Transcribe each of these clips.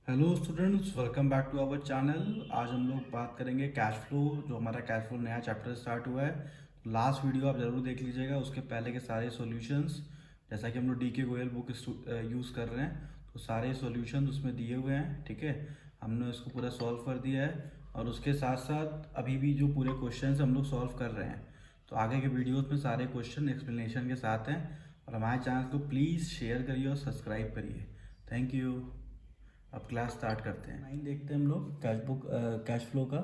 Hello students, welcome back to our channel. आज हम लोग बात करेंगे कैश फ्लो। जो हमारा कैश फ्लो नया चैप्टर स्टार्ट हुआ है, तो लास्ट वीडियो आप ज़रूर देख लीजिएगा। उसके पहले के सारे सॉल्यूशंस, जैसा कि हम लोग DK गोयल बुक यूज़ कर रहे हैं, तो सारे सॉल्यूशंस उसमें दिए हुए हैं। ठीक है, हमने इसको पूरा सॉल्व कर दिया है और उसके साथ साथ अभी भी जो पूरे क्वेश्चन हम लोग सॉल्व कर रहे हैं। तो आगे के वीडियोज़ में सारे क्वेश्चन एक्सप्लेनेशन के साथ हैं। और हमारे चैनल को प्लीज़ शेयर करिए और सब्सक्राइब करिए। Thank you. अब क्लास स्टार्ट करते हैं। 9 देखते हैं हम लोग कैश फ्लो का।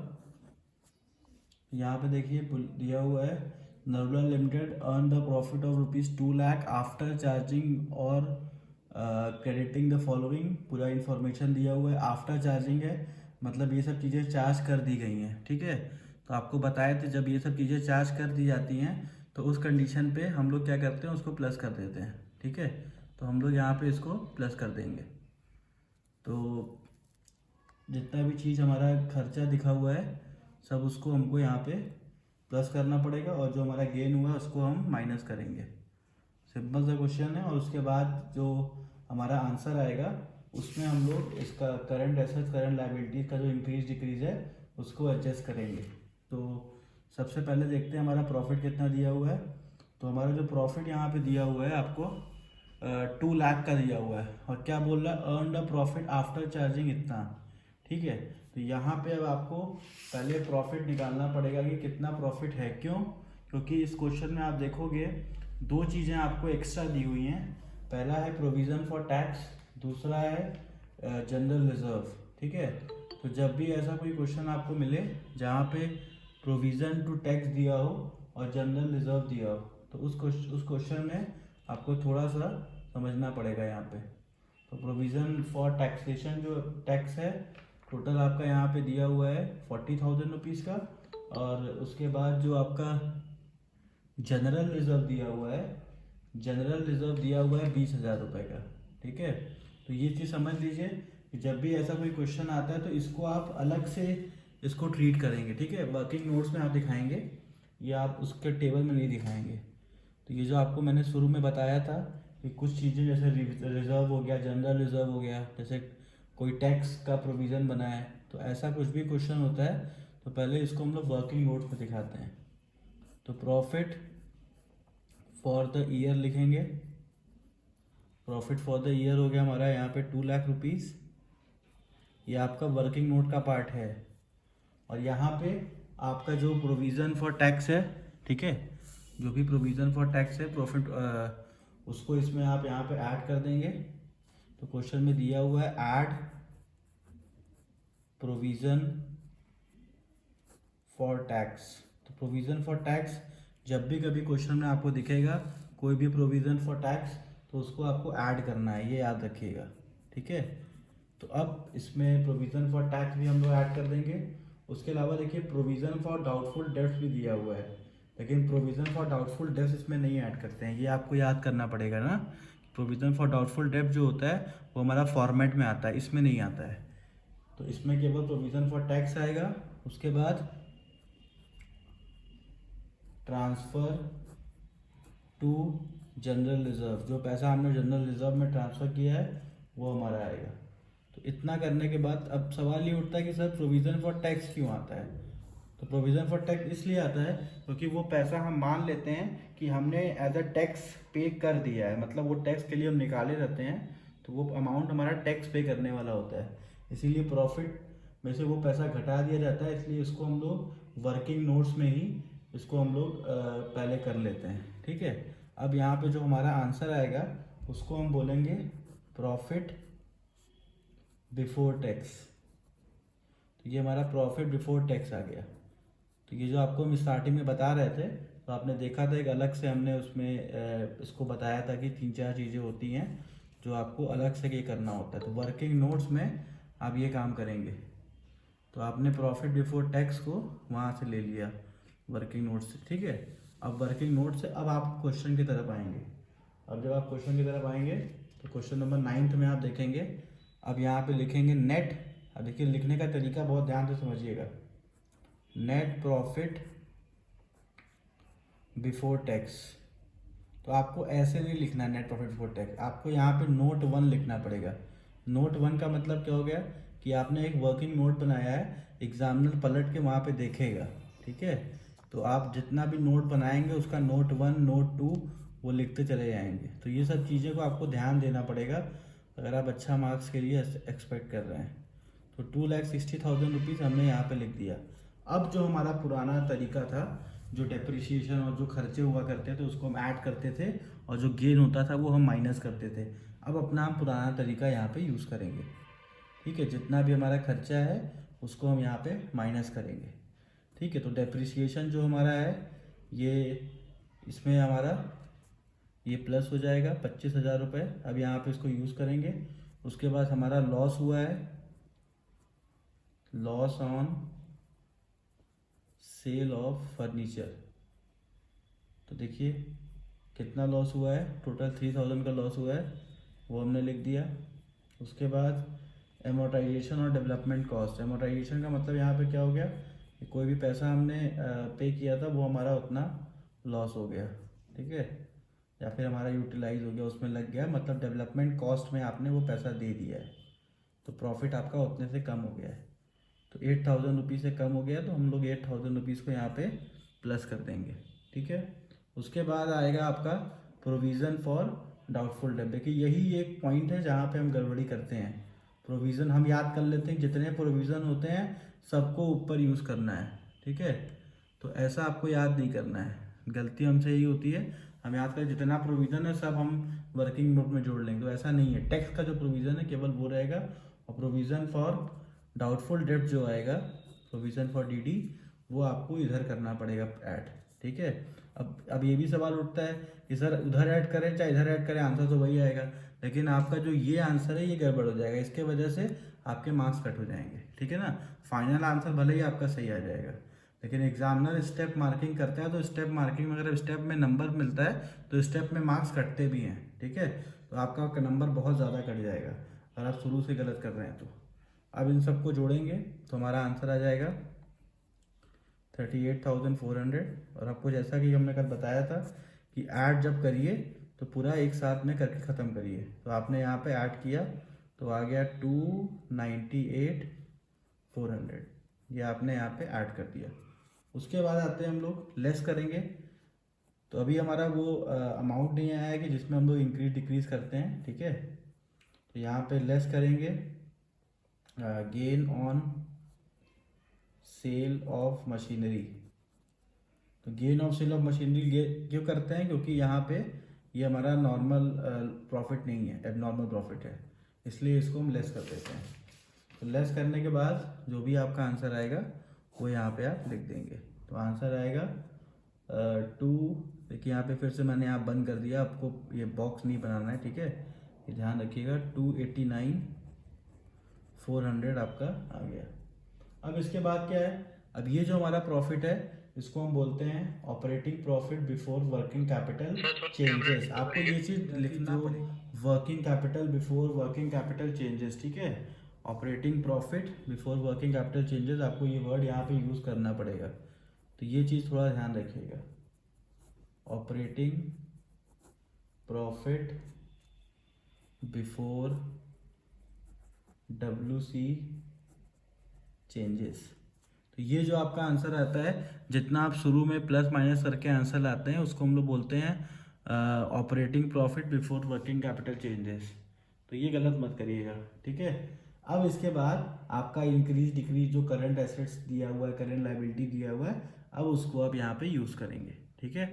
यहाँ पे देखिए दिया हुआ है, Nirmala limited earn the profit of ₹2 lakh after charging और क्रेडिटिंग द फॉलोइंग। पूरा इन्फॉर्मेशन दिया हुआ है। आफ्टर चार्जिंग है, मतलब ये सब चीज़ें चार्ज कर दी गई हैं। ठीक है, तो आपको बताए थे जब ये सब चीज़ें चार्ज कर दी जाती हैं तो उस कंडीशन पे हम लोग क्या करते हैं, उसको प्लस कर देते हैं। ठीक है, तो हम लोग यहाँ पे इसको प्लस कर देंगे। तो जितना भी चीज़ हमारा खर्चा दिखा हुआ है सब उसको हमको यहाँ पे प्लस करना पड़ेगा, और जो हमारा गेन हुआ है उसको हम माइनस करेंगे। सिंपल सा क्वेश्चन है। और उसके बाद जो हमारा आंसर आएगा उसमें हम लोग इसका करंट एसेट्स करंट लायबिलिटीज का जो इंक्रीज डिक्रीज है उसको एडजस्ट करेंगे। तो सबसे पहले देखते हैं हमारा प्रॉफिट कितना दिया हुआ है। तो हमारा जो प्रॉफिट यहाँ पे दिया हुआ है आपको 2 लाख का दिया हुआ है, और क्या बोल रहा है, earn the profit after charging इतना। ठीक है, तो यहाँ पे अब आपको पहले प्रॉफिट निकालना पड़ेगा कि कितना प्रॉफिट है। क्यों? क्योंकि इस क्वेश्चन में आप देखोगे दो चीज़ें आपको एक्स्ट्रा दी हुई हैं। पहला है प्रोविज़न फॉर टैक्स, दूसरा है जनरल रिजर्व। ठीक है, तो जब भी ऐसा कोई क्वेश्चन आपको मिले जहाँ पे प्रोविज़न टू टैक्स दिया हो और जनरल रिजर्व दिया हो, तो उस क्वेश्चन में आपको थोड़ा सा समझना पड़ेगा यहाँ पे। तो प्रोविज़न फॉर टैक्सेशन जो टैक्स है, टोटल आपका यहाँ पे दिया हुआ है 40,000 रुपीज़ का। और उसके बाद जो आपका जनरल रिजर्व दिया हुआ है, जनरल रिजर्व दिया हुआ है 20,000 रुपये का। ठीक है, तो ये चीज़ समझ लीजिए कि जब भी ऐसा कोई क्वेश्चन आता है तो इसको आप अलग से इसको ट्रीट करेंगे। ठीक है, वर्किंग नोट्स में आप दिखाएंगे, ये आप उसके टेबल में नहीं दिखाएंगे। तो ये जो आपको मैंने शुरू में बताया था कि कुछ चीज़ें जैसे रिजर्व हो गया, जनरल रिजर्व हो गया, जैसे कोई टैक्स का प्रोविज़न बना है, तो ऐसा कुछ भी क्वेश्चन होता है तो पहले इसको हम लोग वर्किंग नोट्स में दिखाते हैं। तो प्रॉफिट फॉर द ईयर लिखेंगे। प्रॉफिट फॉर द ईयर हो गया हमारा यहाँ पे 2 लाख रुपीज़। ये आपका वर्किंग नोट का पार्ट है। और यहाँ पे आपका जो प्रोविज़न फॉर टैक्स है, ठीक है, जो भी प्रोविज़न फॉर टैक्स है प्रॉफिट, उसको इसमें आप यहाँ पे ऐड कर देंगे। तो क्वेश्चन में दिया हुआ है ऐड प्रोविज़न फॉर टैक्स। तो प्रोविज़न फॉर टैक्स जब भी कभी क्वेश्चन में आपको दिखेगा कोई भी प्रोविज़न फॉर टैक्स, तो उसको आपको ऐड करना है, ये याद रखिएगा। ठीक है, तो अब इसमें प्रोविज़न फॉर टैक्स भी हम लोग ऐड कर देंगे। उसके अलावा देखिए प्रोविज़न फॉर डाउटफुल डेब्ट्स भी दिया हुआ है, लेकिन प्रोविज़न फॉर डाउटफुल डेब्ट्स इसमें नहीं ऐड करते हैं, ये आपको याद करना पड़ेगा ना। प्रोविज़न फॉर डाउटफुल डेब्ट जो होता है वो हमारा फॉर्मेट में आता है, इसमें नहीं आता है। तो इसमें केवल प्रोविज़न फॉर टैक्स आएगा। उसके बाद ट्रांसफ़र टू जनरल रिजर्व, जो पैसा हमने जनरल रिजर्व में ट्रांसफ़र किया है वो हमारा आएगा। तो इतना करने के बाद अब सवाल ये उठता है कि सर प्रोविज़न फॉर टैक्स क्यों आता है। तो प्रोविज़न फॉर टैक्स इसलिए आता है क्योंकि वो पैसा हम मान लेते हैं कि हमने एज अ टैक्स पे कर दिया है, मतलब वो टैक्स के लिए हम निकाले रहते हैं, तो वो अमाउंट हमारा टैक्स पे करने वाला होता है। इसीलिए प्रॉफिट में से वो पैसा घटा दिया जाता है, इसलिए इसको हम लोग वर्किंग नोट्स में ही इसको हम लोग पहले कर लेते हैं। ठीक है, अब यहाँ पे जो हमारा आंसर आएगा उसको हम बोलेंगे प्रॉफिट बिफोर टैक्स। तो ये हमारा प्रॉफिट बिफोर टैक्स आ गया। तो ये जो आपको हम स्टार्टिंग में बता रहे थे, तो आपने देखा था एक अलग से हमने उसमें इसको बताया था कि 3-4 चीज़ें होती हैं जो आपको अलग से ये करना होता है। तो वर्किंग नोट्स में आप ये काम करेंगे। तो आपने प्रॉफिट बिफोर टैक्स को वहाँ से ले लिया वर्किंग नोट से। ठीक है, अब वर्किंग नोट से अब आप क्वेश्चन की तरफ आएंगे। अब जब आप क्वेश्चन की तरफ आएंगे तो क्वेश्चन नंबर 9 में आप देखेंगे, अब यहाँ पे लिखेंगे नेट। अब देखिए लिखने का तरीका बहुत ध्यान से समझिएगा। नेट प्रॉफिट बिफोर टैक्स, तो आपको ऐसे नहीं लिखना है नेट प्रॉफिट बिफोर टैक्स, आपको यहाँ पे नोट 1 लिखना पड़ेगा। नोट 1 का मतलब क्या हो गया कि आपने एक वर्किंग नोट बनाया है, एग्जामिनर पलट के वहाँ पे देखेगा, ठीक है। तो आप जितना भी नोट बनाएंगे उसका नोट 1 नोट 2 वो लिखते चले जाएंगे। तो ये सब चीज़ें को आपको ध्यान देना पड़ेगा अगर आप अच्छा मार्क्स के लिए एक्सपेक्ट कर रहे हैं। तो 2,60,000 रुपीज़ हमने यहाँ पे लिख दिया। अब जो हमारा पुराना तरीका था, जो डेप्रिसिएशन और जो खर्चे हुआ करते थे उसको हम ऐड करते थे और जो गेन होता था वो हम माइनस करते थे। अब अपना हम पुराना तरीका यहाँ पे यूज़ करेंगे, ठीक है। जितना भी हमारा खर्चा है उसको हम यहाँ पे माइनस करेंगे, ठीक है। तो डेप्रिसिएशन जो हमारा है ये इसमें हमारा ये प्लस हो जाएगा 25,000 रुपये। अब यहाँ पे इसको यूज़ करेंगे। उसके बाद हमारा लॉस हुआ है, loss on sale of furniture. तो देखिए कितना लॉस हुआ है, टोटल 3,000 का लॉस हुआ है, वो हमने लिख दिया। उसके बाद एमोटाइजेशन और डेवलपमेंट कॉस्ट। एमोटाइजेशन का मतलब यहाँ पे क्या हो गया कि कोई भी पैसा हमने पे किया था वो हमारा उतना लॉस हो गया, ठीक है, या फिर हमारा यूटिलाइज हो गया, उसमें लग गया, मतलब डेवलपमेंट कॉस्ट में आपने वो पैसा दे दिया है तो प्रॉफिट आपका उतने से कम हो गया है। तो 8,000 रुपीज़ से कम हो गया तो हम लोग 8,000 रुपीज़ को यहाँ पे प्लस कर देंगे, ठीक है। उसके बाद आएगा आपका प्रोविज़न फॉर डाउटफुल डेट। देखिए यही एक पॉइंट है जहाँ पे हम गड़बड़ी करते हैं। प्रोविज़न हम याद कर लेते हैं, जितने प्रोविज़न होते हैं सबको ऊपर यूज़ करना है, ठीक है। तो ऐसा आपको याद नहीं करना है, गलती हमसे यही होती है। हम याद करें जितना प्रोविज़न है सब हम वर्किंग नोट में जोड़ लेंगे, तो ऐसा नहीं है। टैक्स का जो प्रोविज़न है केवल वो रहेगा, और प्रोविज़न फॉर डाउटफुल डेट जो आएगा, प्रोविज़न फॉर डीडी, वो आपको इधर करना पड़ेगा ऐड, ठीक है। अब ये भी सवाल उठता है कि सर उधर ऐड करें चाहे इधर ऐड करें, आंसर तो वही आएगा, लेकिन आपका जो ये आंसर है ये गड़बड़ हो जाएगा, इसके वजह से आपके मार्क्स कट हो जाएंगे, ठीक है ना। फाइनल आंसर भले ही आपका सही आ जाएगा, लेकिन एग्जामिनर स्टेप मार्किंग करता है, तो स्टेप मार्किंग में अगर स्टेप में नंबर मिलता है तो स्टेप में मार्क्स कटते भी हैं, ठीक है। तो आपका नंबर बहुत ज़्यादा कट जाएगा अगर आप शुरू से गलत कर रहे हैं तो। अब इन सबको जोड़ेंगे तो हमारा आंसर आ जाएगा 38,400। और आपको जैसा कि हमने कल बताया था कि ऐड जब करिए तो पूरा एक साथ में करके ख़त्म करिए। तो आपने यहाँ पे ऐड किया तो आ गया 298,400, ये आपने यहाँ पे ऐड कर दिया। उसके बाद आते हैं हम लोग लेस करेंगे। तो अभी हमारा वो अमाउंट नहीं आया है कि जिसमें हम लोग इंक्रीज डिक्रीज करते हैं, ठीक है। तो यहाँ पे लेस करेंगे gain on sale of machinery. तो gain of sale of machinery क्यों करते हैं, क्योंकि यहाँ पे ये हमारा नॉर्मल प्रॉफिट नहीं है, एबनॉर्मल प्रॉफिट है, इसलिए इसको हम लेस कर देते हैं। तो लेस करने के बाद जो भी आपका आंसर आएगा वो यहाँ पे आप लिख देंगे। तो आंसर आएगा 2, देखिए यहाँ पे फिर से मैंने यहाँ बंद कर दिया, आपको ये बॉक्स नहीं बनाना है, ठीक है, ये ध्यान रखिएगा। 289,400 आपका आ गया। अब इसके बाद क्या है, अब ये जो हमारा प्रॉफिट है इसको हम बोलते हैं operating profit before working capital changes. आपको ये चीज़ लिखना पड़ेगा, working capital before working capital changes, ठीक है। Operating profit before working capital changes, आपको ये वर्ड यहाँ पे यूज़ करना पड़ेगा, तो ये चीज़ थोड़ा ध्यान रखिएगा। Operating profit before WC changes. तो ये जो आपका आंसर आता है, जितना आप शुरू में प्लस माइनस करके आंसर लाते हैं उसको हम लोग बोलते हैं operating profit before working capital changes. तो ये गलत मत करिएगा, ठीक है। अब इसके बाद आपका इंक्रीज डिक्रीज जो करंट एसेट्स दिया हुआ है, करंट लायबिलिटी दिया हुआ है, अब उसको आप यहाँ पे यूज़ करेंगे, ठीक है।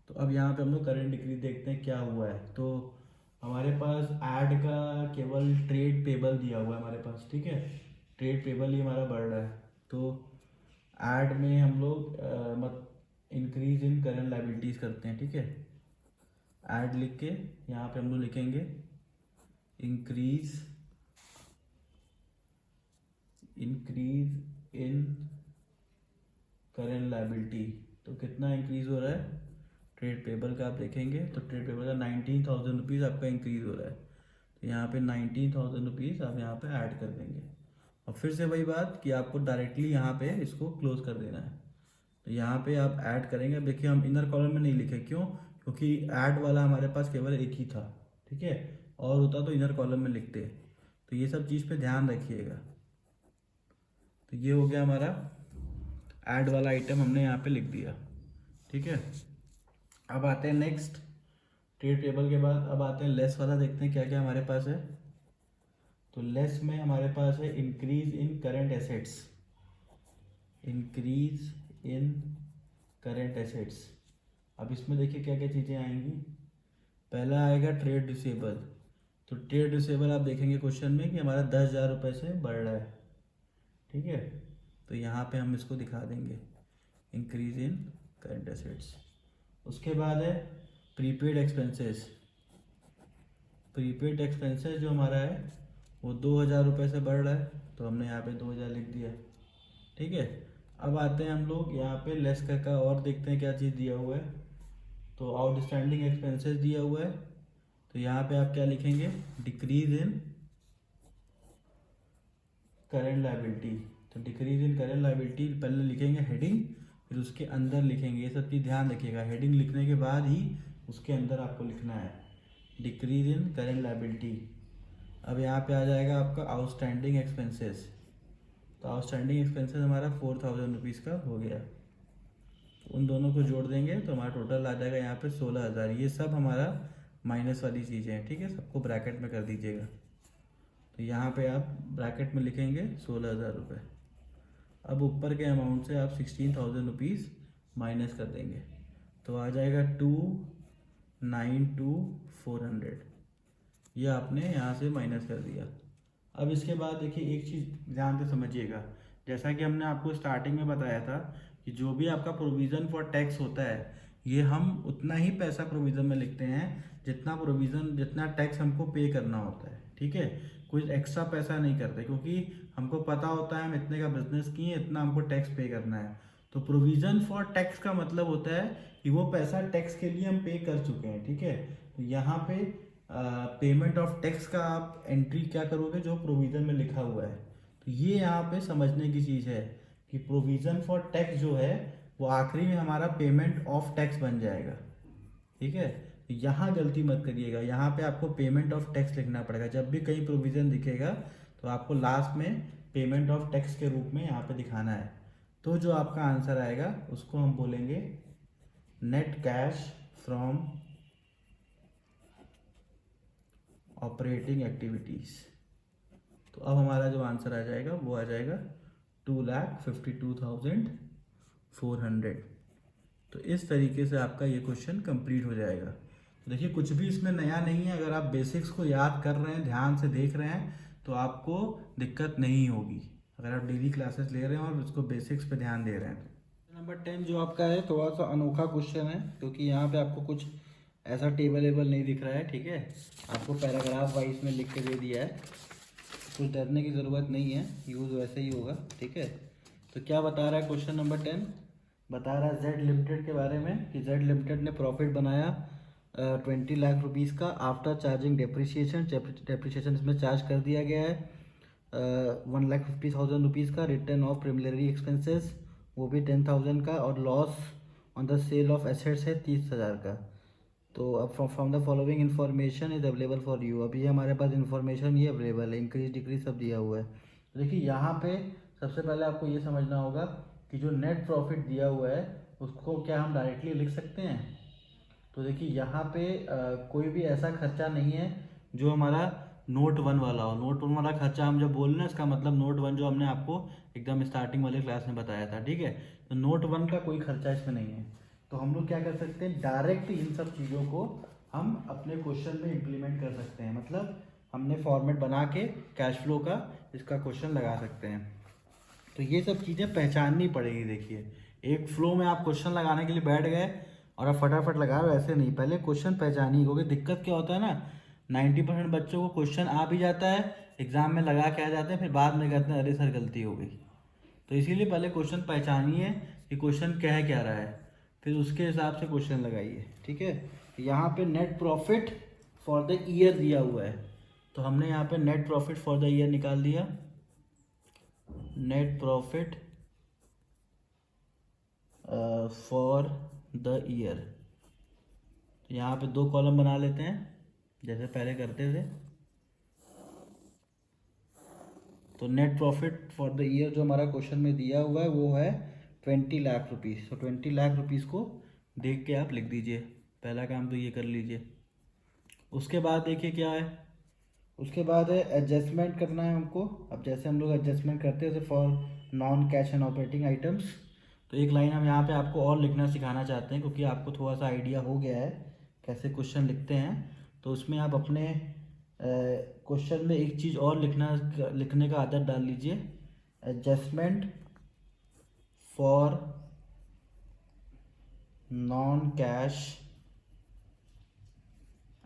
तो अब यहाँ पे हम लोग करंट डिक्रीज देखते हैं क्या हुआ है। तो हमारे पास ऐड का केवल ट्रेड पेबल दिया हुआ है हमारे पास, ठीक है, ट्रेड पेबल ही हमारा बढ़ रहा है। तो ऐड में हम लोग मत इंक्रीज इन करंट लायबिलिटीज़ करते हैं, ठीक है। ऐड लिख के यहाँ पे हम लोग लिखेंगे इंक्रीज इन करंट लायबिलिटी। तो कितना इंक्रीज हो रहा है, ट्रेड पेबल का आप देखेंगे तो ट्रेड पेबल का 19,000 रुपीज़ आपका इंक्रीज हो रहा है। तो यहाँ पे 19,000 रुपीज़ आप यहाँ पे ऐड कर देंगे। और फिर से वही बात कि आपको डायरेक्टली यहाँ पे इसको क्लोज कर देना है। तो यहाँ पे आप ऐड करेंगे। अब देखिए हम इनर कॉलम में नहीं लिखे, क्यों, क्योंकि ऐड वाला हमारे पास केवल एक ही था, ठीक है, और होता तो इनर कॉलम में लिखते। तो ये सब चीज़ पे ध्यान रखिएगा। तो ये हो गया हमारा ऐड वाला आइटम, हमने यहाँ पे लिख दिया। ठीक है, अब आते हैं नेक्स्ट ट्रेड टेबल के बाद अब आते हैं लेस वाला, देखते हैं क्या क्या हमारे पास है। तो लेस में हमारे पास है increase in current assets, increase in current assets. अब इसमें देखिए क्या क्या चीज़ें आएंगी। पहला आएगा ट्रेड रिसीवेबल। तो ट्रेड रिसीवेबल आप देखेंगे क्वेश्चन में कि हमारा 10,000 रुपये से बढ़ रहा है। ठीक है, तो यहाँ पे हम इसको दिखा देंगे इंक्रीज इन करेंट एसेट्स। उसके बाद है प्रीपेड एक्सपेंसेस। प्रीपेड एक्सपेंसेस जो हमारा है वो 2,000 रुपये से बढ़ रहा है, तो हमने यहाँ पे 2,000 लिख दिया। ठीक है, अब आते हैं हम लोग यहाँ पे लेस का और देखते हैं क्या चीज़ दिया हुआ है। तो आउटस्टैंडिंग एक्सपेंसेस दिया हुआ है, तो यहाँ पे आप क्या लिखेंगे, डिक्रीज इन करेंट लायबिलिटी। तो डिक्रीज इन करेंट लायबिलिटी पहले लिखेंगे हेडिंग, फिर उसके अंदर लिखेंगे। ये सब चीज़ ध्यान रखिएगा, हेडिंग लिखने के बाद ही उसके अंदर आपको लिखना है डिक्रीज इन करेंट लायबिलिटी। अब यहाँ पे आ जाएगा आपका आउटस्टैंडिंग एक्सपेंसेस। तो आउटस्टैंडिंग एक्सपेंसेस हमारा 4,000 रुपीज़ का हो गया। उन दोनों को जोड़ देंगे तो हमारा टोटल आ जाएगा यहाँ पे 16,000। ये सब हमारा माइनस वाली चीज़ें हैं। ठीक है, सबको ब्रैकेट में कर दीजिएगा। तो यहाँ पे आप ब्रैकेट में लिखेंगे 16,000 रुपये। अब ऊपर के अमाउंट से आप 16,000 रुपीज़ माइनस कर देंगे, तो आ जाएगा 2,92400। ये आपने यहाँ से माइनस कर दिया। अब इसके बाद देखिए एक चीज़ ध्यान से समझिएगा, जैसा कि हमने आपको स्टार्टिंग में बताया था कि जो भी आपका प्रोविज़न फॉर टैक्स होता है, ये हम उतना ही पैसा प्रोविज़न में लिखते हैं जितना टैक्स हमको पे करना होता है। ठीक है, कोई एक्स्ट्रा पैसा नहीं करते, क्योंकि हमको पता होता है हम इतने का बिजनेस किए, इतना हमको टैक्स पे करना है। तो प्रोविज़न फॉर टैक्स का मतलब होता है कि वो पैसा टैक्स के लिए हम पे कर चुके हैं। ठीक है, तो यहाँ पे पेमेंट ऑफ टैक्स का आप एंट्री क्या करोगे, जो प्रोविज़न में लिखा हुआ है। तो ये यहाँ पे समझने की चीज़ है कि प्रोविज़न फॉर टैक्स जो है वो आखिरी में हमारा पेमेंट ऑफ टैक्स बन जाएगा। ठीक है, तो यहाँ गलती मत करिएगा, यहाँ पे आपको पेमेंट ऑफ टैक्स लिखना पड़ेगा। जब भी कहीं प्रोविज़न दिखेगा तो आपको लास्ट में पेमेंट ऑफ टैक्स के रूप में यहाँ पे दिखाना है। तो जो आपका आंसर आएगा उसको हम बोलेंगे net cash from operating activities. तो अब हमारा जो आंसर आ जाएगा वो आ जाएगा 2,52,400। तो इस तरीके से आपका ये क्वेश्चन कंप्लीट हो जाएगा। तो देखिए कुछ भी इसमें नया नहीं है, अगर आप बेसिक्स को याद कर रहे हैं, ध्यान से देख रहे हैं, तो आपको दिक्कत नहीं होगी। अगर आप डेली क्लासेस ले रहे हैं और उसको बेसिक्स पे ध्यान दे रहे हैं तो नंबर 10 जो आपका है थोड़ा सा अनोखा क्वेश्चन है, क्योंकि यहाँ पे आपको कुछ ऐसा टेबल वेबल नहीं दिख रहा है। ठीक है, आपको पैराग्राफ वाइज में लिख के दे दिया है, कुछ डरने की ज़रूरत नहीं है, यूज़ वैसे ही होगा। ठीक है, तो क्या बता रहा है क्वेश्चन नंबर 10, बता रहा है जेड लिमिटेड के बारे में कि जेड लिमिटेड ने प्रॉफिट बनाया 20 लाख रुपीज़ का आफ्टर चार्जिंग डेप्रिसिएशन। डेप्रिसिएशन इसमें चार्ज कर दिया गया है 1,50,000 रुपीज़ का। रिटर्न ऑफ प्रिमिलरी एक्सपेंसेस वो भी 10,000 का, और loss on the sale of assets है 30,000 का। तो अब from the following information is available for you. अब ये हमारे पास इन्फॉर्मेशन ये अवेलेबल है, इंक्रीज डिक्रीज सब दिया हुआ है। तो देखिए यहाँ पे सबसे पहले आपको ये समझना होगा कि जो नेट प्रॉफिट दिया हुआ है उसको क्या हम डायरेक्टली लिख सकते हैं। तो देखिए यहाँ पे कोई भी ऐसा खर्चा नहीं है जो हमारा नोट 1 वाला हो। नोट 1 वाला खर्चा हम जब बोल रहे हैं इसका मतलब नोट 1 जो हमने आपको एकदम स्टार्टिंग वाले क्लास में बताया था। ठीक है, तो नोट 1 का कोई खर्चा इसमें नहीं है। तो हम लोग क्या कर सकते हैं, डायरेक्ट इन सब चीज़ों को हम अपने क्वेश्चन में इम्प्लीमेंट कर सकते हैं। मतलब हमने फॉर्मेट बना के कैश फ्लो का इसका क्वेश्चन लगा सकते हैं। तो ये सब चीज़ें पहचाननी पड़ेगी। देखिए एक फ्लो में आप क्वेश्चन लगाने के लिए बैठ गए और आप फटाफट लगा रहे हो, ऐसे नहीं, पहले क्वेश्चन पहचानिए। क्योंकि दिक्कत क्या होता है ना, 90% बच्चों को क्वेश्चन आ भी जाता है, एग्ज़ाम में लगा के आ जाते हैं, फिर बाद में कहते हैं अरे सर गलती हो गई। तो इसीलिए पहले क्वेश्चन पहचानिए कि क्वेश्चन कह क्या रहा है, फिर उसके हिसाब से क्वेश्चन लगाइए। ठीक है, यहाँ पे net profit for the year दिया हुआ है, तो हमने यहाँ पे net profit for the year निकाल दिया। Net profit for the year, यहाँ पे 2 कॉलम बना लेते हैं जैसे पहले करते थे। तो net profit for the year जो हमारा क्वेश्चन में दिया हुआ है वो है 20 लाख रुपीज़। तो 20 लाख रुपीज़ को देख के आप लिख दीजिए। पहला काम तो ये कर लीजिए। उसके बाद देखिए क्या है, उसके बाद है एडजस्टमेंट करना है हमको। अब जैसे हम लोग एडजस्टमेंट करते हैं जैसे for non cash and operating items, तो एक लाइन हम यहाँ पे आपको और लिखना सिखाना चाहते हैं क्योंकि आपको थोड़ा सा आइडिया हो गया है कैसे क्वेश्चन लिखते हैं। तो उसमें आप अपने क्वेश्चन में एक चीज़ और लिखने का आदत डाल लीजिए, adjustment for non cash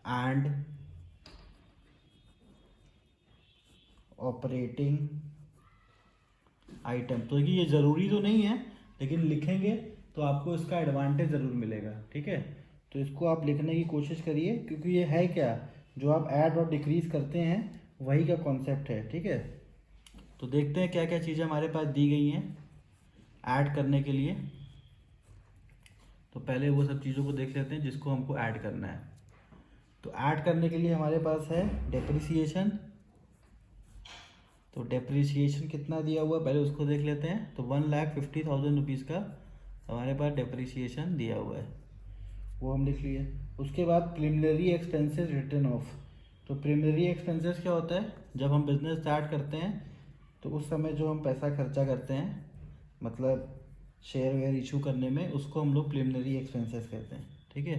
and operating item. तो ये ज़रूरी तो नहीं है लेकिन लिखेंगे तो आपको इसका एडवांटेज ज़रूर मिलेगा, ठीक है। तो इसको आप लिखने की कोशिश करिए क्योंकि ये है क्या, जो आप ऐड और डिक्रीज़ करते हैं वही का कॉन्सेप्ट है, ठीक है। तो देखते हैं क्या क्या चीज़ें हमारे पास दी गई हैं ऐड करने के लिए। तो पहले वो सब चीज़ों को देख लेते हैं जिसको हमको ऐड करना है। तो ऐड करने के लिए हमारे पास है डेप्रिसिएशन। तो डेप्रिसिएशन कितना दिया हुआ है पहले उसको देख लेते हैं। तो 1,50,000 रुपीज़ का हमारे पास डेप्रिसिएशन दिया हुआ है, वो हम लिख लिए। उसके बाद प्रिलिमिनरी एक्सपेंसेस रिटर्न ऑफ। तो प्रिलिमिनरी एक्सपेंसेस क्या होता है, जब हम बिज़नेस स्टार्ट करते हैं तो उस समय जो हम पैसा खर्चा करते हैं मतलब शेयर वेयर इशू करने में, उसको हम लोग प्रिलिमिनरी एक्सपेंसेस कहते हैं, ठीक है।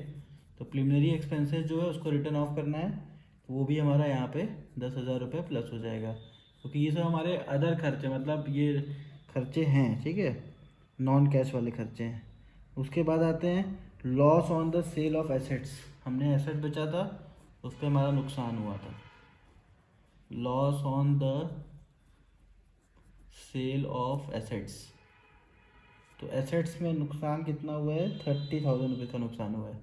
तो प्रिलिमिनरी एक्सपेंसेस जो है उसको रिटर्न ऑफ करना है, तो वो भी हमारा यहाँ पे 10,000 रुपये प्लस हो जाएगा क्योंकि ये सब हमारे अदर खर्चे मतलब ये खर्चे हैं, ठीक है, नॉन कैश वाले खर्चे हैं। उसके बाद आते हैं loss on the sale of assets. हमने एसेट बेचा था, उस पर हमारा नुकसान हुआ था। Loss on the sale of assets. तो एसेट्स में नुकसान कितना हुआ है, 30,000 रुपीज़ का नुकसान हुआ है।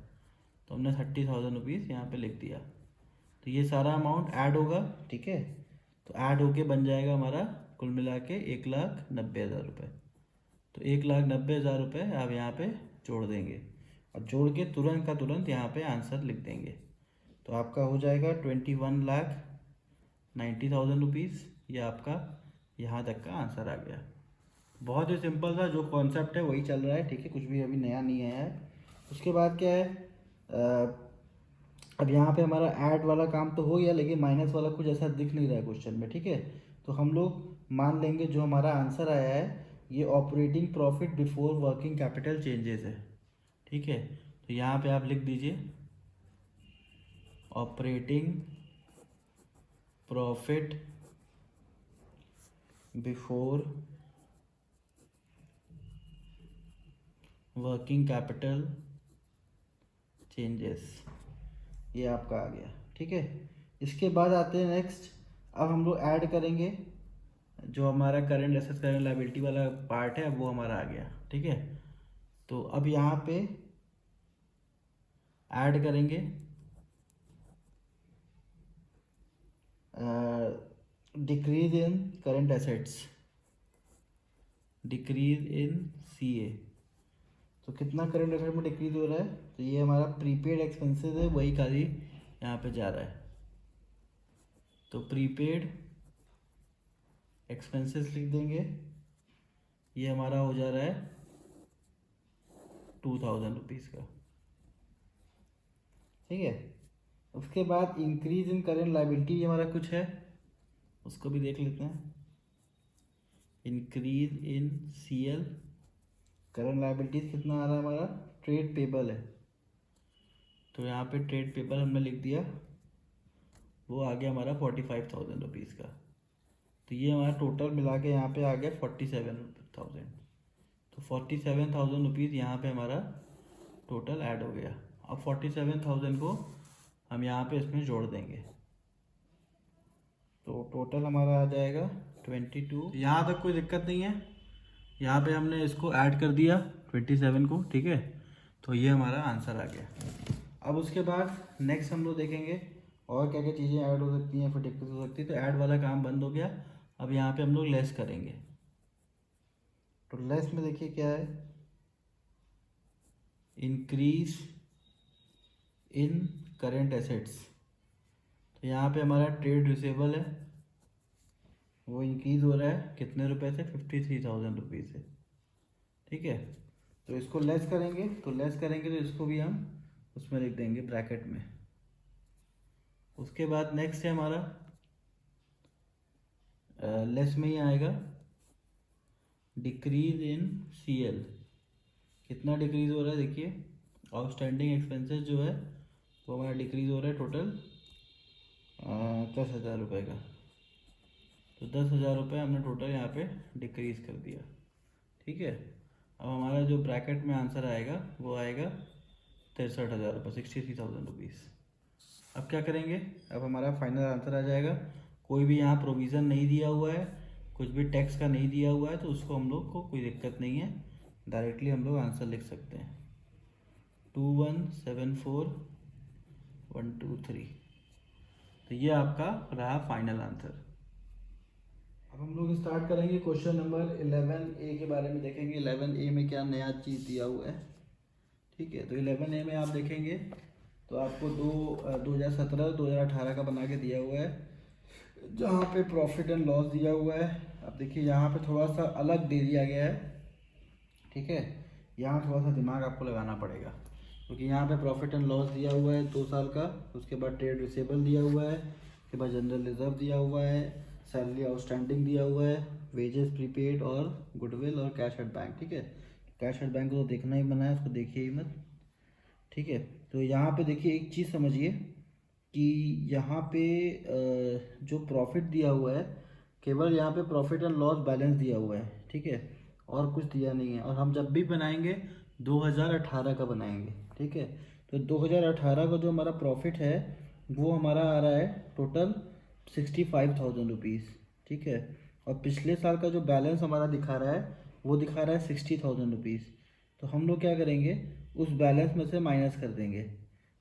तो हमने 30,000 रुपीज़ यहाँ पे लिख दिया। तो ये सारा अमाउंट ऐड होगा, ठीक है। तो ऐड होके बन जाएगा हमारा कुल मिला के 1,90,000 रुपये। तो 1,90,000 रुपये आप यहाँ पे जोड़ देंगे और जोड़ के तुरंत का तुरंत यहाँ पे आंसर लिख देंगे। तो आपका हो जाएगा 21,90,000 रुपीज़। ये आपका यहाँ तक का आंसर आ गया। बहुत ही सिंपल था, जो कॉन्सेप्ट है वही चल रहा है, ठीक है, कुछ भी अभी नया नहीं आया है। उसके बाद क्या है, अब यहाँ पे हमारा ऐड वाला काम तो हो गया लेकिन माइनस वाला कुछ ऐसा दिख नहीं रहा है क्वेश्चन में, ठीक है। तो हम लोग मान लेंगे जो हमारा आंसर आया है ये operating profit before working capital changes है, ठीक है। तो यहाँ पे आप लिख दीजिए operating profit before working capital changes, ये आपका आ गया, ठीक है। इसके बाद आते हैं नेक्स्ट, अब हम लोग ऐड करेंगे जो हमारा करंट एसेट्स करंट लायबिलिटी वाला पार्ट है, वो हमारा आ गया, ठीक है। तो अब यहाँ पे ऐड करेंगे decrease in current assets, decrease in CA. तो कितना करंट एसेट में डिक्रीज हो रहा है, तो ये हमारा प्रीपेड एक्सपेंसेस है वही खाली यहाँ पे जा रहा है। तो प्रीपेड एक्सपेंसेस लिख देंगे, ये हमारा हो जा रहा है 2,000 रुपीज़ का, ठीक है। उसके बाद इंक्रीज इन करंट लायबिलिटी हमारा कुछ है, उसको भी देख लेते हैं। Increase in CL, current liabilities कितना आ रहा है हमारा, ट्रेड पेबल है, तो यहाँ पे ट्रेड पेबल हमने लिख दिया, वो आ गया हमारा 45,000 रुपीज़ का। तो ये हमारा टोटल मिला के यहाँ पे आ गया 47,000। तो 47,000 रुपीज़ यहाँ पे हमारा टोटल ऐड हो गया। अब 47,000 को हम यहाँ पे इसमें जोड़ देंगे, तो टोटल हमारा आ जाएगा 22। यहाँ तक कोई दिक्कत नहीं है, यहाँ पे हमने इसको ऐड कर दिया 27 को, ठीक है। तो ये हमारा आंसर आ गया। अब उसके बाद नेक्स्ट हम लोग देखेंगे और क्या क्या चीज़ें ऐड हो सकती हैं, फिर दिक्कत हो सकती है। तो ऐड वाला काम बंद हो गया, अब यहाँ पे हम लोग लेस करेंगे। तो लेस में देखिए क्या है, इंक्रीज इन करेंट एसेट्स। तो यहाँ पे हमारा ट्रेड रिसेबल है, वो इंक्रीज़ हो रहा है कितने रुपए से, 53,000 रुपीज़ से। ठीक है, तो इसको लेस करेंगे, तो इसको भी हम उसमें लिख देंगे ब्रैकेट में। उसके बाद नेक्स्ट है हमारा लेस में ही आएगा डिक्रीज इन CL। कितना डिक्रीज हो रहा है देखिए, आउटस्टैंडिंग एक्सपेंसेस जो है वो हमारा डिक्रीज हो रहा है टोटल 10,000 रुपये का। तो 10,000 रुपये हमने टोटल यहाँ पे डिक्रीज कर दिया। ठीक है, अब हमारा जो ब्रैकेट में आंसर आएगा वो आएगा 63,000 रुपये, 63,000 रुपीज़। अब क्या करेंगे, अब हमारा फाइनल आंसर आ जाएगा। कोई भी यहाँ प्रोविज़न नहीं दिया हुआ है, कुछ भी टैक्स का नहीं दिया हुआ है, तो उसको हम लोग को कोई दिक्कत नहीं है, डायरेक्टली हम लोग आंसर लिख सकते हैं 2174,123। तो ये आपका रहा फाइनल आंसर। अब हम लोग स्टार्ट करेंगे क्वेश्चन नंबर 11A के बारे में देखेंगे। 11A में क्या नया चीज़ दिया हुआ है। ठीक है, तो 11A में आप देखेंगे तो आपको 2017-2018 का बना के दिया हुआ है, जहाँ पे प्रॉफिट एंड लॉस दिया हुआ है। अब देखिए यहाँ पे थोड़ा सा अलग दे दिया गया है। ठीक है, यहाँ थोड़ा सा दिमाग आपको लगाना पड़ेगा, क्योंकि यहाँ पे प्रॉफिट एंड लॉस दिया हुआ है 2 साल का, उसके बाद ट्रेड रिसेबल दिया हुआ है, उसके बाद जनरल रिजर्व दिया हुआ है, सैलरी आउटस्टैंडिंग दिया हुआ है, वेजेस प्रीपेड और गुडविल और कैश एट बैंक। ठीक है, कैश एट बैंक को तो देखना ही मना है, उसको देखिए ही मत। ठीक है, तो यहाँ पे देखिए एक चीज़ समझिए कि यहाँ पे जो प्रॉफिट दिया हुआ है, केवल यहाँ पे प्रॉफिट एंड लॉस बैलेंस दिया हुआ है। ठीक है, और कुछ दिया नहीं है। और हम जब भी बनाएंगे 2018 का बनाएंगे। ठीक है, तो 2018 का जो हमारा प्रॉफिट है वो हमारा आ रहा है टोटल 65,000 रुपीज़। ठीक है, और पिछले साल का जो बैलेंस हमारा दिखा रहा है वो दिखा रहा है 60,000 रुपीज़। तो हम लोग क्या करेंगे, उस बैलेंस में से माइनस कर देंगे,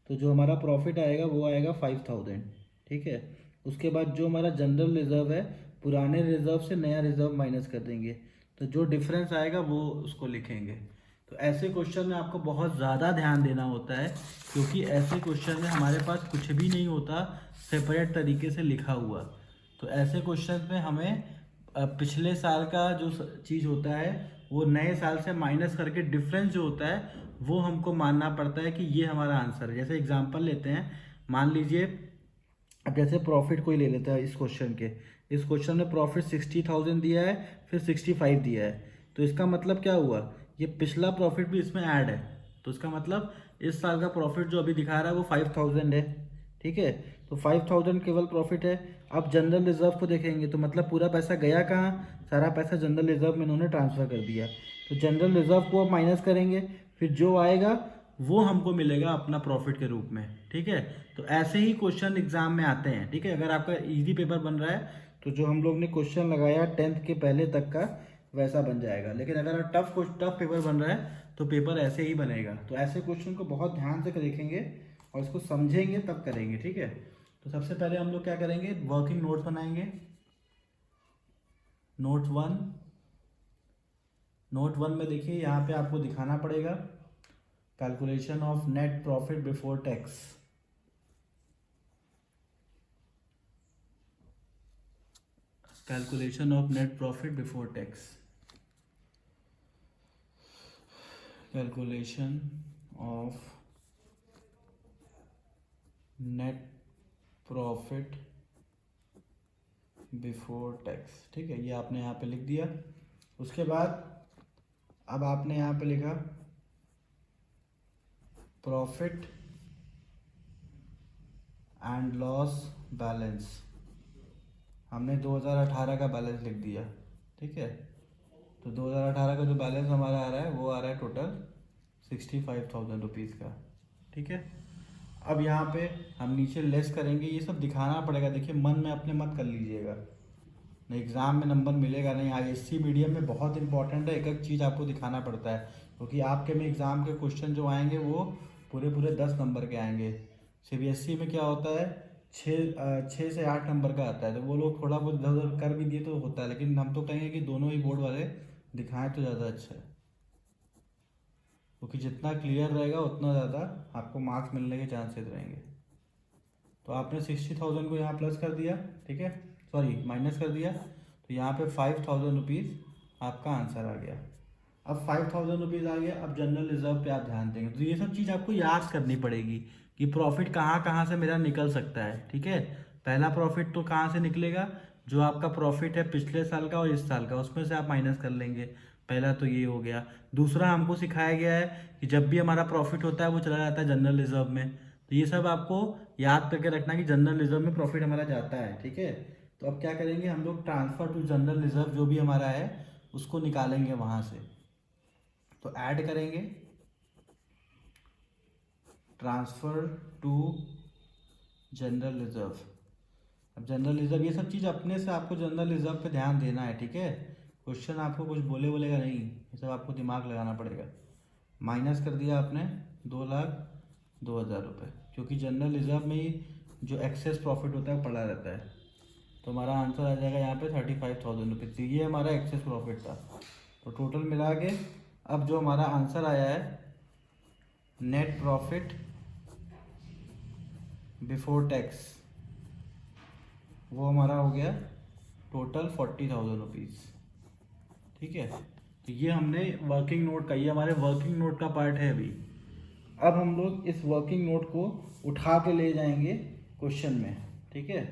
तो जो हमारा प्रॉफिट आएगा वो आएगा 5,000। ठीक है, उसके बाद जो हमारा जनरल रिजर्व है, पुराने रिजर्व से नया रिजर्व माइनस कर देंगे, तो जो डिफरेंस आएगा वो उसको लिखेंगे। तो ऐसे क्वेश्चन में आपको बहुत ज़्यादा ध्यान देना होता है, क्योंकि ऐसे क्वेश्चन में हमारे पास कुछ भी नहीं होता सेपरेट तरीके से लिखा हुआ। तो ऐसे क्वेश्चन में हमें पिछले साल का जो चीज़ होता है वो नए साल से माइनस करके डिफरेंस जो होता है वो हमको मानना पड़ता है कि ये हमारा आंसर है। जैसे एग्जांपल लेते हैं, मान लीजिए अब जैसे प्रॉफिट कोई ले लेता है इस क्वेश्चन में प्रॉफिट 60,000 दिया है, फिर 65 दिया है, तो इसका मतलब क्या हुआ, ये पिछला प्रॉफिट भी इसमें ऐड है, तो इसका मतलब इस साल का प्रॉफिट जो अभी दिखा रहा है वो 5,000 है। ठीक है, तो 5,000 केवल प्रॉफिट है। अब जनरल रिजर्व को देखेंगे तो मतलब पूरा पैसा गया कहाँ, सारा पैसा जनरल रिजर्व में इन्होंने ट्रांसफ़र कर दिया, तो जनरल रिजर्व को अब माइनस करेंगे, फिर जो आएगा वो हमको मिलेगा अपना प्रॉफिट के रूप में। ठीक है, तो ऐसे ही क्वेश्चन एग्जाम में आते हैं। ठीक है, अगर आपका इजी पेपर बन रहा है तो जो हम लोग ने क्वेश्चन लगाया 10th के पहले तक का वैसा बन जाएगा, लेकिन अगर टफ पेपर बन रहा है तो पेपर ऐसे ही बनेगा। तो ऐसे क्वेश्चन को बहुत ध्यान से देखेंगे और इसको समझेंगे तब करेंगे। ठीक है, तो सबसे पहले हम लोग क्या करेंगे, वर्किंग नोट्स बनाएंगे। नोट वन में देखिए यहाँ पे आपको दिखाना पड़ेगा calculation of net profit before tax. Calculation of net profit before tax, calculation of net profit before tax. ठीक है, ये आपने यहाँ पे लिख दिया। उसके बाद अब आपने यहाँ पे लिखा प्रॉफिट एंड लॉस बैलेंस, हमने 2018 का बैलेंस लिख दिया। ठीक है, तो 2018 का जो बैलेंस हमारा आ रहा है वो आ रहा है टोटल 65,000 रुपीज़ का। ठीक है, अब यहाँ पे हम नीचे लेस करेंगे, ये सब दिखाना पड़ेगा। देखिए मन में अपने मत कर लीजिएगा, नहीं एग्ज़ाम में नंबर मिलेगा नहीं। ISC मीडियम में बहुत इंपॉर्टेंट है, एक एक चीज़ आपको दिखाना पड़ता है, क्योंकि आपके में एग्ज़ाम के क्वेश्चन जो आएंगे वो पूरे 10 नंबर के आएंगे। CBSE में क्या होता है 6 से 8 नंबर का आता है, तो वो लोग थोड़ा बहुत इधर उधर कर भी दिए तो होता है, लेकिन हम तो कहेंगे कि दोनों ही बोर्ड वाले दिखाएं तो ज़्यादा अच्छा है, क्योंकि जितना क्लियर रहेगा उतना ज़्यादा आपको मार्क्स मिलने के चांसेस रहेंगे। तो आपने 60,000 को यहाँ प्लस कर दिया, ठीक है, सॉरी माइनस कर दिया, तो यहाँ पे 5,000 रुपीज़ आपका आंसर आ गया। अब 5,000 रुपीज़ आ गया। अब जनरल रिजर्व पे आप ध्यान देंगे तो ये सब चीज़ आपको याद करनी पड़ेगी कि प्रॉफिट कहाँ कहाँ से मेरा निकल सकता है। ठीक है, पहला प्रॉफिट तो कहाँ से निकलेगा, जो आपका प्रॉफिट है पिछले साल का और इस साल का, उसमें से आप माइनस कर लेंगे। पहला तो ये हो गया। दूसरा हमको सिखाया गया है कि जब भी हमारा प्रॉफिट होता है वो चला जाता है जनरल रिजर्व में। तो ये सब आपको याद करके रखना कि जनरल रिजर्व में प्रॉफिट हमारा जाता है। ठीक है, तो अब क्या करेंगे हम लोग, ट्रांसफ़र टू जनरल रिजर्व जो भी हमारा है उसको निकालेंगे वहाँ से। तो ऐड करेंगे ट्रांसफ़र टू जनरल रिजर्व। अब जनरल रिजर्व ये सब चीज़ अपने से आपको जनरल रिजर्व पे ध्यान देना है। ठीक है, क्वेश्चन आपको कुछ बोलेगा नहीं, ये सब आपको दिमाग लगाना पड़ेगा। माइनस कर दिया आपने 2,02,000 रुपये, क्योंकि जनरल रिजर्व में ही जो एक्सेस प्रॉफिट होता है वो पड़ा रहता है। तो हमारा आंसर आ जाएगा यहाँ पे 35,000 रुपये। तो ये हमारा एक्सेस प्रॉफिट था। तो टोटल मिला के अब जो हमारा आंसर आया है नेट प्रॉफिट बिफोर टैक्स, वो हमारा हो गया टोटल 40,000 रुपीज़। ठीक है, तो ये हमने वर्किंग नोट का, ये हमारे वर्किंग नोट का पार्ट है अभी। अब हम लोग इस वर्किंग नोट को उठा के ले जाएंगे क्वेश्चन में। ठीक है,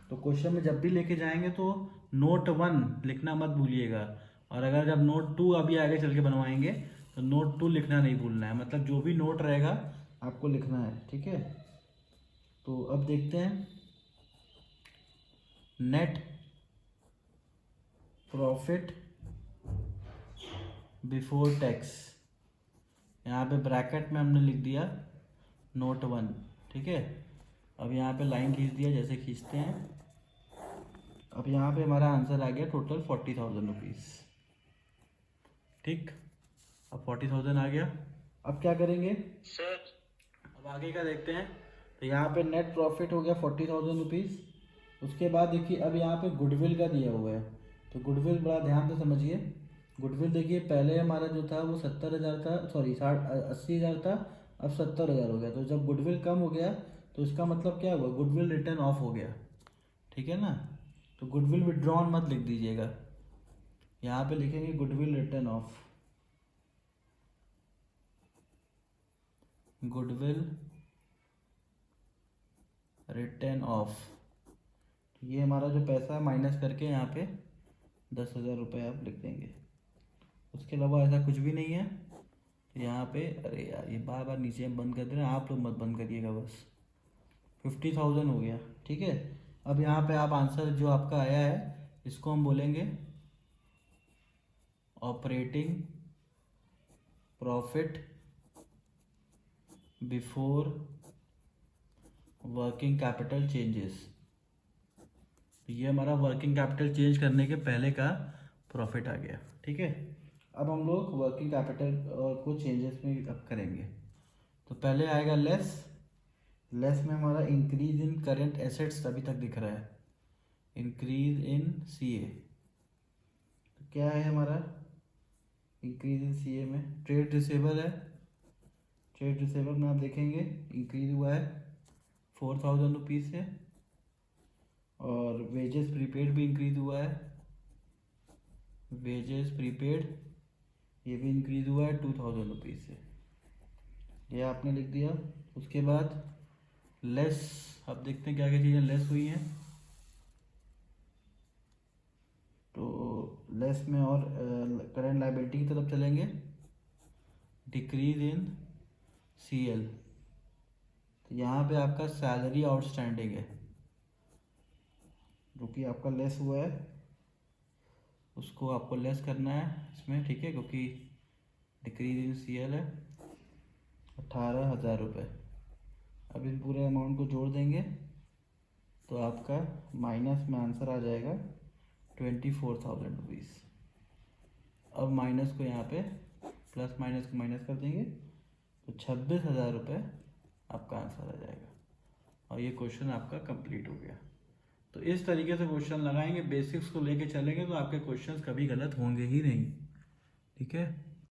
तो क्वेश्चन में जब भी लेके जाएंगे तो नोट 1 लिखना मत भूलिएगा, और अगर जब नोट 2 अभी आगे चल के बनवाएंगे तो नोट 2 लिखना नहीं भूलना है। मतलब जो भी नोट रहेगा आपको लिखना है। ठीक है, तो अब देखते हैं नेट प्रॉफिट बिफोर टैक्स। यहाँ पे ब्रैकेट में हमने लिख दिया नोट 1। ठीक है, अब यहाँ पे लाइन खींच दिया जैसे खींचते हैं। अब यहाँ पे हमारा आंसर आ गया टोटल 40,000 रुपीज़। ठीक, अब 40,000 आ गया। अब क्या करेंगे सर, अब आगे का देखते हैं। तो यहाँ पे नेट प्रॉफिट हो गया 40,000 रुपीज़। उसके बाद देखिए अब यहाँ पे गुडविल का दिया हुआ है, तो गुडविल बड़ा ध्यान से समझिए। गुडविल देखिए पहले हमारा जो था वो 70,000 था, सॉरी 80,000 था, अब 70,000 हो गया। तो जब गुडविल कम हो गया तो इसका मतलब क्या हुआ, गुडविल रिटर्न ऑफ हो गया। ठीक है ना, तो गुडविल विड्रॉन मत लिख दीजिएगा, यहाँ पे लिखेंगे goodwill return of. Goodwill return of, ये हमारा जो पैसा है माइनस करके यहाँ पे 10,000 रुपये आप लिख देंगे। उसके अलावा ऐसा कुछ भी नहीं है। तो यहाँ पे, अरे यार ये बार बार नीचे हम बंद कर दे रहे हैं, आप लोग मत बंद करिएगा बस। 50,000 हो गया। ठीक है, अब यहाँ पे आप आंसर जो आपका आया है इसको हम बोलेंगे operating profit before working capital changes. ये हमारा वर्किंग कैपिटल चेंज करने के पहले का प्रॉफिट आ गया। ठीक है, अब हम लोग वर्किंग कैपिटल को चेंजेस में अब करेंगे। तो पहले आएगा लेस। लेस में हमारा इंक्रीज इन करंट एसेट्स अभी तक दिख रहा है, इंक्रीज इन सीए। तो क्या है हमारा इंक्रीज इन सीए में, ट्रेड रिसेबल है। ट्रेड रिसेबल में आप देखेंगे इंक्रीज हुआ है 4,000 रुपीज़ से, और वेजेस प्रीपेड भी इंक्रीज हुआ है। वेजेस प्रीपेड ये भी इंक्रीज हुआ है 2,000 रुपीज़ से, ये आपने लिख दिया। उसके बाद लेस, अब देखते हैं क्या क्या चीज़ें लेस हुई हैं। तो लेस में और करंट लायबिलिटी की तरफ चलेंगे, डिक्रीज इन सीएल। तो यहाँ पे आपका सैलरी आउटस्टैंडिंग है जो कि आपका लेस हुआ है, उसको आपको लेस करना है इसमें। ठीक है, क्योंकि डिक्रीज इन सीएल है 18,000 रुपये। अब इन पूरे अमाउंट को जोड़ देंगे तो आपका माइनस में आंसर आ जाएगा 24,000 रुपीज़। अब माइनस को यहाँ पे प्लस माइनस को माइनस कर देंगे तो 26,000 रुपये आपका आंसर आ जाएगा, और ये क्वेश्चन आपका कंप्लीट हो गया। तो इस तरीके से क्वेश्चन लगाएंगे, बेसिक्स को लेके चलेंगे तो आपके क्वेश्चंस कभी गलत होंगे ही नहीं। ठीक है।